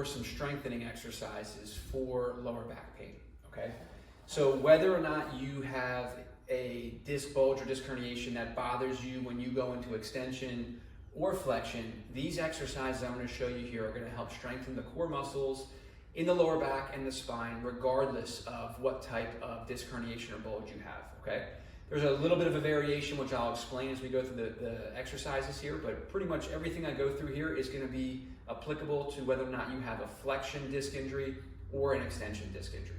some strengthening exercises for lower back pain, okay? So whether or not you have a disc bulge or disc herniation that bothers you when you go into extension or flexion, these exercises I'm going to show you here are going to help strengthen the core muscles in the lower back and the spine, regardless of what type of disc herniation or bulge you have, okay? There's a little bit of a variation, which I'll explain as we go through the exercises here, but pretty much everything I go through here is going to be applicable to whether or not you have a flexion disc injury or an extension disc injury.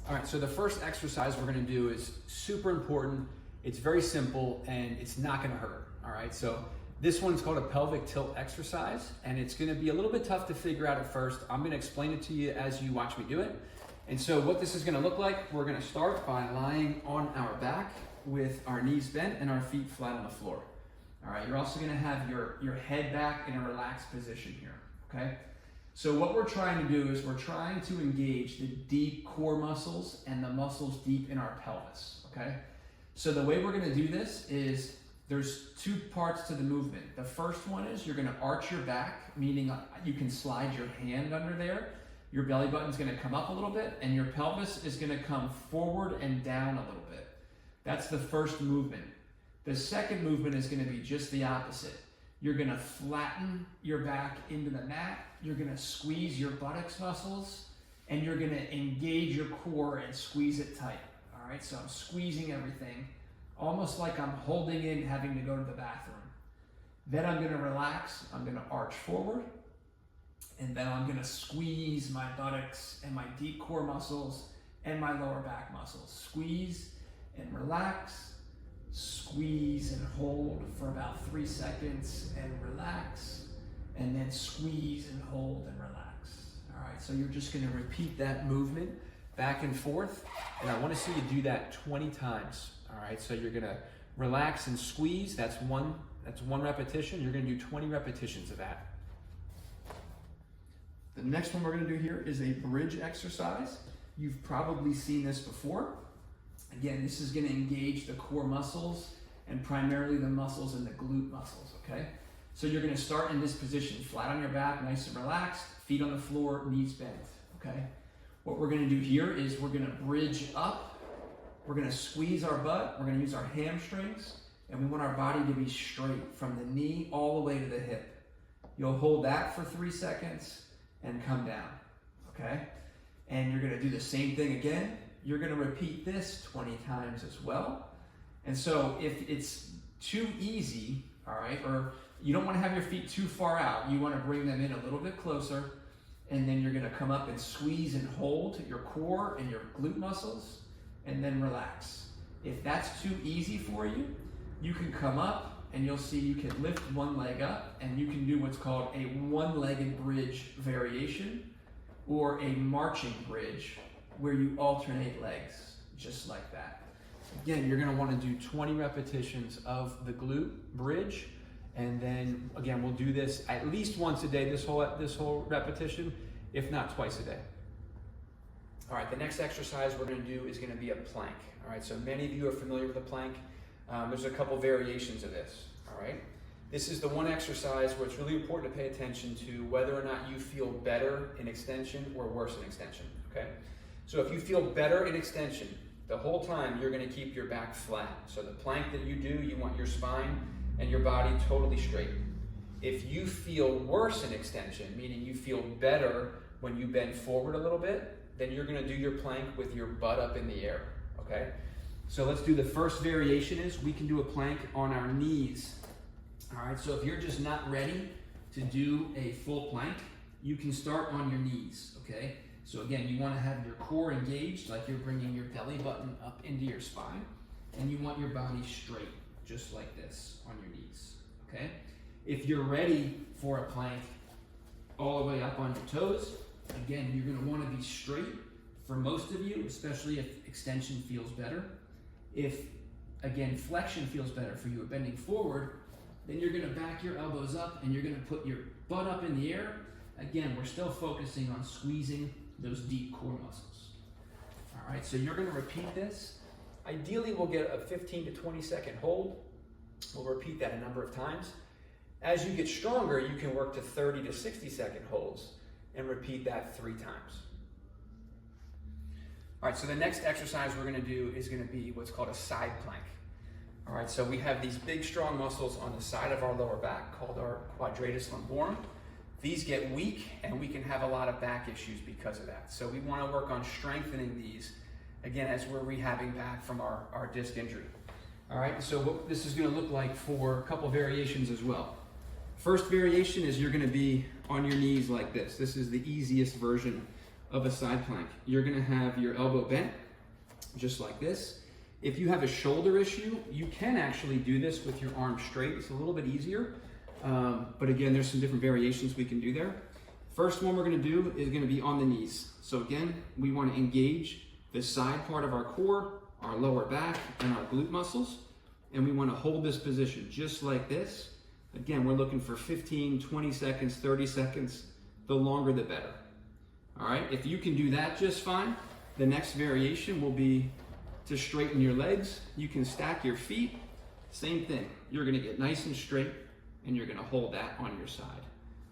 All right, so the first exercise we're going to do is super important. It's very simple and it's not going to hurt. All right, so this one's called a pelvic tilt exercise, and it's going to be a little bit tough to figure out at first. I'm going to explain it to you as you watch me do it. And so what this is going to look like, we're going to start by lying on our back with our knees bent and our feet flat on the floor. All right, you're also going to have your head back in a relaxed position here, okay? So what we're trying to do is we're trying to engage the deep core muscles and the muscles deep in our pelvis, okay? So the way we're going to do this is there's two parts to the movement. The first one is you're going to arch your back, meaning you can slide your hand under there. Your belly button's going to come up a little bit, and your pelvis is going to come forward and down a little bit. That's the first movement. The second movement is going to be just the opposite. You're going to flatten your back into the mat. You're going to squeeze your buttocks muscles, and you're going to engage your core and squeeze it tight. All right, so I'm squeezing everything, almost like I'm holding in having to go to the bathroom. Then I'm going to relax. I'm going to arch forward. And then I'm going to squeeze my buttocks and my deep core muscles and my lower back muscles. Squeeze and relax. Squeeze and hold for about 3 seconds and relax. And then squeeze and hold and relax. All right, so you're just going to repeat that movement back and forth. And I want to see you do that 20 times. All right, so you're going to relax and squeeze. That's one repetition. You're going to do 20 repetitions of that. The next one we're going to do here is a bridge exercise. You've probably seen this before. Again, this is going to engage the core muscles and primarily the muscles in the glute muscles, okay? So you're going to start in this position, flat on your back, nice and relaxed, feet on the floor, knees bent, okay? What we're going to do here is we're going to bridge up. We're going to squeeze our butt. We're going to use our hamstrings, and we want our body to be straight from the knee all the way to the hip. You'll hold that for 3 seconds and come down, okay? And you're gonna do the same thing again. You're gonna repeat this 20 times as well. And so if it's too easy, all right, or you don't wanna have your feet too far out, you wanna bring them in a little bit closer, and then you're gonna come up and squeeze and hold your core and your glute muscles, and then relax. If that's too easy for you, you can come up, and you'll see you can lift one leg up, and you can do what's called a one-legged bridge variation or a marching bridge where you alternate legs, just like that. Again, you're going to want to do 20 repetitions of the glute bridge, and then again, we'll do this at least once a day, this whole repetition, if not twice a day. All right, the next exercise we're going to do is going to be a plank. All right, so many of you are familiar with a plank. There's a couple variations of this, all right? This is the one exercise where it's really important to pay attention to whether or not you feel better in extension or worse in extension, okay? So if you feel better in extension, the whole time you're gonna keep your back flat. So the plank that you do, you want your spine and your body totally straight. If you feel worse in extension, meaning you feel better when you bend forward a little bit, then you're gonna do your plank with your butt up in the air, okay? So let's do the first variation is we can do a plank on our knees. All right, so if you're just not ready to do a full plank, you can start on your knees, okay? So again, you want to have your core engaged, like you're bringing your belly button up into your spine, and you want your body straight, just like this on your knees, okay? If you're ready for a plank all the way up on your toes, again, you're going to want to be straight for most of you, especially if extension feels better. If, again, flexion feels better for you, bending forward, then you're going to back your elbows up and you're going to put your butt up in the air. Again, we're still focusing on squeezing those deep core muscles. All right, so you're going to repeat this. Ideally, we'll get a 15 to 20 second hold. We'll repeat that a number of times. As you get stronger, you can work to 30 to 60 second holds and repeat that 3 times. All right, so the next exercise we're gonna do is gonna be what's called a side plank. All right, so we have these big, strong muscles on the side of our lower back called our quadratus lumborum. These get weak and we can have a lot of back issues because of that. So we wanna work on strengthening these, again, as we're rehabbing back from our disc injury. All right, so what this is gonna look like for a couple variations as well. First variation is you're gonna be on your knees like this. This is the easiest version of a side plank. You're gonna have your elbow bent, just like this. If you have a shoulder issue, you can actually do this with your arm straight. It's a little bit easier, but again, there's some different variations we can do there. First one we're gonna do is gonna be on the knees. So again, we wanna engage the side part of our core, our lower back, and our glute muscles, and we wanna hold this position just like this. Again, we're looking for 15, 20 seconds, 30 seconds. The longer, the better. All right, if you can do that just fine, the next variation will be to straighten your legs. You can stack your feet, same thing. You're gonna get nice and straight and you're gonna hold that on your side.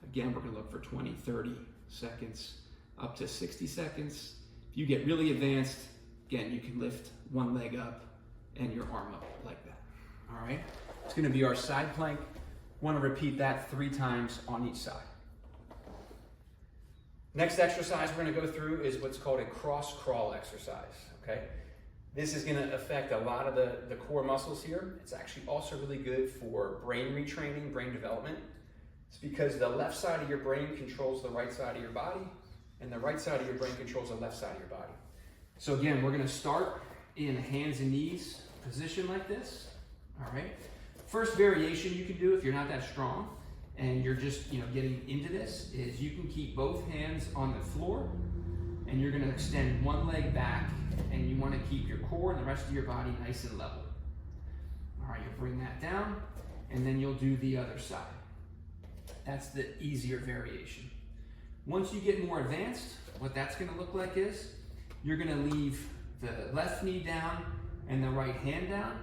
Again, we're gonna look for 20, 30 seconds, up to 60 seconds. If you get really advanced, again, you can lift one leg up and your arm up like that. All right, it's gonna be our side plank. Want to repeat that 3 times on each side. Next exercise we're going to go through is what's called a cross crawl exercise, okay? This is going to affect a lot of the core muscles here. It's actually also really good for brain retraining, brain development. It's because the left side of your brain controls the right side of your body, and the right side of your brain controls the left side of your body. So again, we're going to start in hands and knees position like this, all right? First variation you can do if you're not that strong and you're just getting into this is you can keep both hands on the floor and you're going to extend one leg back and you want to keep your core and the rest of your body nice and level. All right, you'll bring that down and then you'll do the other side. That's the easier variation. Once you get more advanced, what that's going to look like is you're going to leave the left knee down and the right hand down,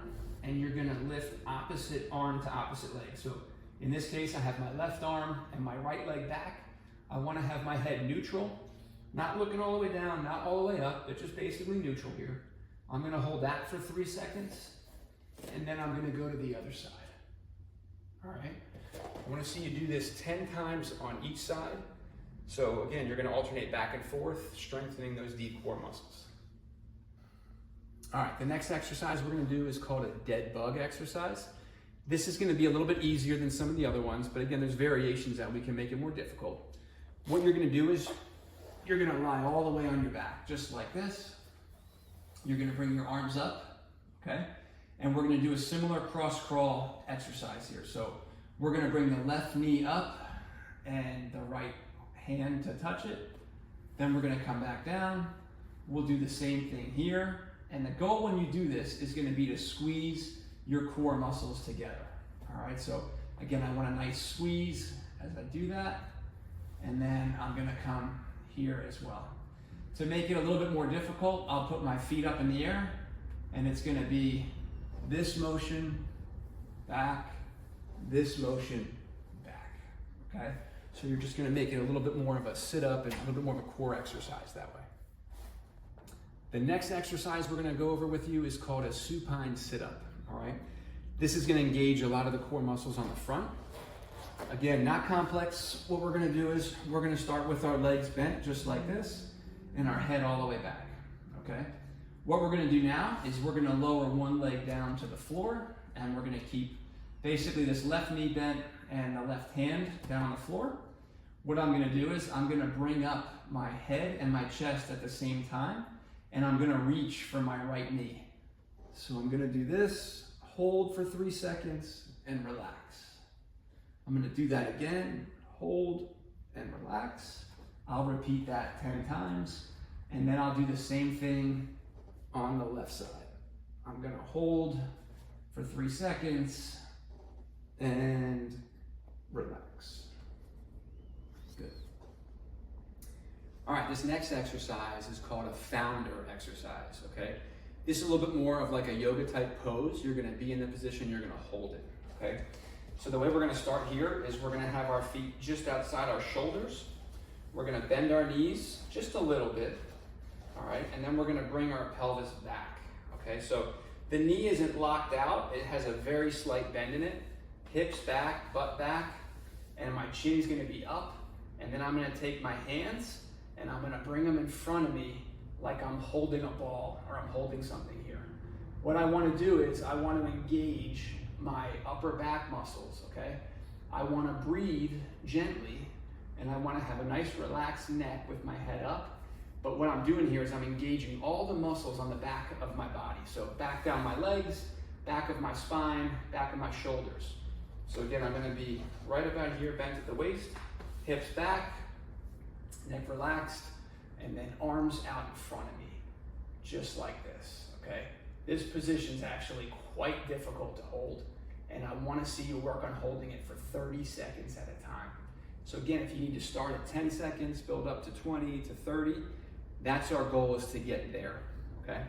and you're gonna lift opposite arm to opposite leg. So in this case, I have my left arm and my right leg back. I wanna have my head neutral, not looking all the way down, not all the way up, but just basically neutral here. I'm gonna hold that for 3 seconds, and then I'm gonna go to the other side. All right, I wanna see you do this 10 times on each side. So again, you're gonna alternate back and forth, strengthening those deep core muscles. All right, the next exercise we're gonna do is called a dead bug exercise. This is gonna be a little bit easier than some of the other ones, but again, there's variations that we can make it more difficult. What you're gonna do is you're gonna lie all the way on your back, just like this. You're gonna bring your arms up, okay? And we're gonna do a similar cross crawl exercise here. So we're gonna bring the left knee up and the right hand to touch it. Then we're gonna come back down. We'll do the same thing here. And the goal when you do this is gonna be to squeeze your core muscles together. All right, so again, I want a nice squeeze as I do that. And then I'm gonna come here as well. To make it a little bit more difficult, I'll put my feet up in the air and it's gonna be this motion, back, this motion, back, okay? So you're just gonna make it a little bit more of a sit up and a little bit more of a core exercise that way. The next exercise we're gonna go over with you is called a supine sit-up, all right? This is gonna engage a lot of the core muscles on the front. Again, not complex. What we're gonna do is we're gonna start with our legs bent just like this and our head all the way back, okay? What we're gonna do now is we're gonna lower one leg down to the floor and we're gonna keep basically this left knee bent and the left hand down on the floor. What I'm gonna do is I'm gonna bring up my head and my chest at the same time, and I'm gonna reach for my right knee. So I'm gonna do this, hold for 3 seconds, and relax. I'm gonna do that again, hold and relax. I'll repeat that 10 times, and then I'll do the same thing on the left side. I'm gonna hold for 3 seconds, and relax. Good. All right, this next exercise is called a founder exercise, okay? This is a little bit more of like a yoga type pose. You're gonna be in the position, you're gonna hold it, okay? So the way we're gonna start here is we're gonna have our feet just outside our shoulders. We're gonna bend our knees just a little bit, all right? And then we're gonna bring our pelvis back, okay? So the knee isn't locked out. It has a very slight bend in it. Hips back, butt back, and my chin's gonna be up. And then I'm gonna take my hands and I'm gonna bring them in front of me like I'm holding a ball or I'm holding something here. What I wanna do is I wanna engage my upper back muscles, okay? I wanna breathe gently and I wanna have a nice relaxed neck with my head up. But what I'm doing here is I'm engaging all the muscles on the back of my body. So back down my legs, back of my spine, back of my shoulders. So again, I'm gonna be right about here, bent at the waist, hips back, neck relaxed, and then arms out in front of me, just like this, okay? This position is actually quite difficult to hold, and I wanna see you work on holding it for 30 seconds at a time. So again, if you need to start at 10 seconds, build up to 20 to 30, that's our goal, is to get there, okay?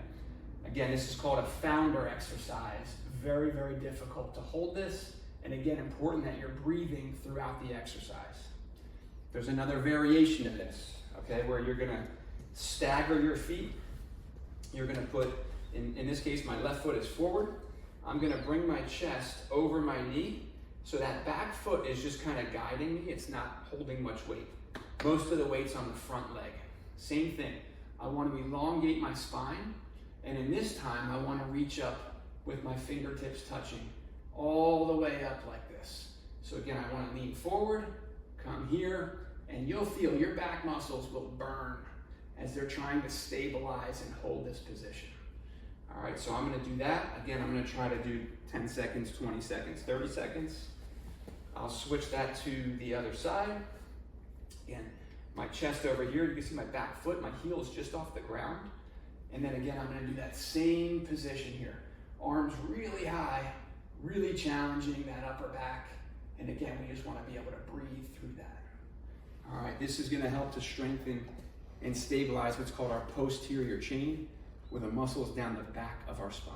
Again, this is called a founder exercise. Very, very difficult to hold this, and again, important that you're breathing throughout the exercise. There's another variation of this, okay, where you're gonna stagger your feet. You're gonna put, in this case, my left foot is forward. I'm gonna bring my chest over my knee, so that back foot is just kind of guiding me. It's not holding much weight. Most of the weight's on the front leg. Same thing. I want to elongate my spine, and in this time, I want to reach up with my fingertips touching all the way up like this. So again, I want to lean forward, come here, and you'll feel your back muscles will burn as they're trying to stabilize and hold this position. All right, so I'm gonna do that. Again, I'm gonna try to do 10 seconds, 20 seconds, 30 seconds. I'll switch that to the other side. Again, my chest over here, you can see my back foot, my heel is just off the ground. And then again, I'm gonna do that same position here. Arms really high, really challenging that upper back. And again, we just wanna be able to breathe through that. All right, this is gonna help to strengthen and stabilize what's called our posterior chain, with the muscles down the back of our spine.